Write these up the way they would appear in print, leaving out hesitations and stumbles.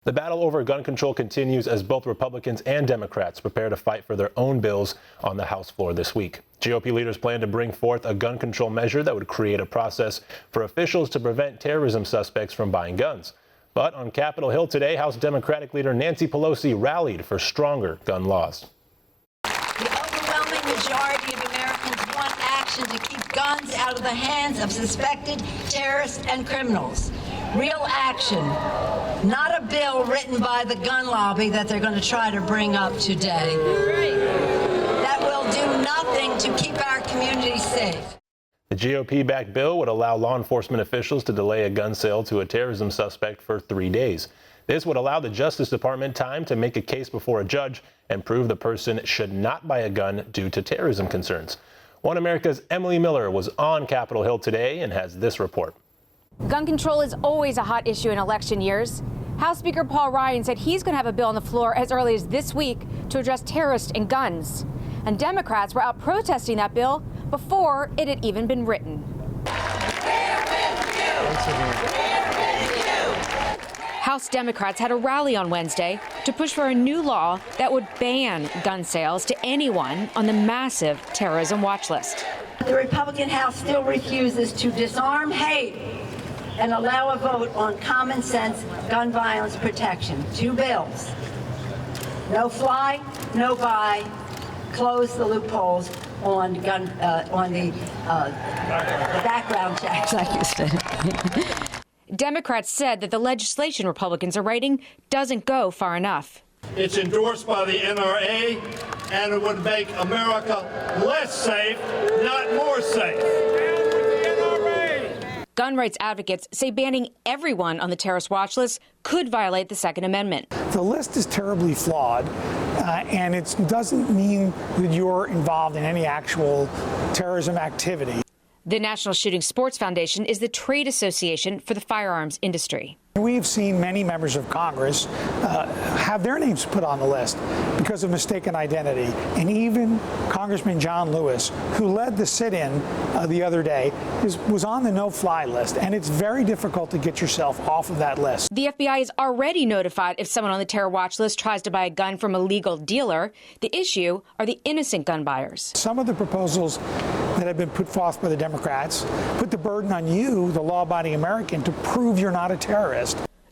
The battle over gun control continues as both Republicans and Democrats prepare to fight for their own bills on the House floor this week. GOP leaders plan to bring forth a gun control measure that would create a process for officials to prevent terrorism suspects from buying guns. But on Capitol Hill today, House Democratic leader Nancy Pelosi rallied for stronger gun laws. The overwhelming majority of Americans want action to keep guns out of the hands of suspected terrorists and criminals. Real action, not a bill written by the gun lobby that they're going to try to bring up today. That will do nothing to keep our communities safe. The GOP-backed bill would allow law enforcement officials to delay a gun sale to a terrorism suspect for 3 days. This would allow the Justice Department time to make a case before a judge and prove the person should not buy a gun due to terrorism concerns. One America's Emily Miller was on Capitol Hill today and has this report. Gun control is always a hot issue in election years. House Speaker Paul Ryan said he's going to have a bill on the floor as early as this week to address terrorists and guns. And Democrats were out protesting that bill before it had even been written. House Democrats had a rally on Wednesday to push for a new law that would ban gun sales to anyone on the massive terrorism watch list. The Republican House still refuses to disarm hate and allow a vote on common sense gun violence protection. 2 bills. No fly, no buy. Close the loopholes on gun on the background checks, like you said. Democrats said that the legislation Republicans are writing doesn't go far enough. It's endorsed by the NRA, and it would make America less safe, not more safe. Gun rights advocates say banning everyone on the terrorist watch list could violate the Second Amendment. The list is terribly flawed, and it doesn't mean that you're involved in any actual terrorism activity. The National Shooting Sports Foundation is the trade association for the firearms industry. We've seen many members of Congress have their names put on the list because of mistaken identity. And even Congressman John Lewis, who led the sit-in the other day, was on the no-fly list. And it's very difficult to get yourself off of that list. The FBI is already notified if someone on the terror watch list tries to buy a gun from a legal dealer. The issue are the innocent gun buyers. Some of the proposals that have been put forth by the Democrats put the burden on you, the law-abiding American, to prove you're not a terrorist.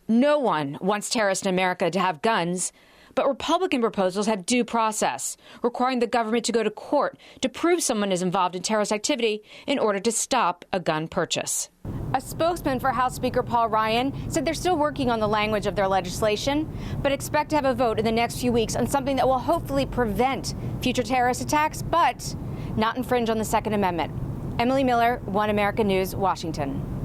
No one wants terrorists in America to have guns, but Republican proposals have due process, requiring the government to go to court to prove someone is involved in terrorist activity in order to stop a gun purchase. A spokesman for House Speaker Paul Ryan said they're still working on the language of their legislation, but expect to have a vote in the next few weeks on something that will hopefully prevent future terrorist attacks, but not infringe on the Second Amendment. Emily Miller, One America News, Washington.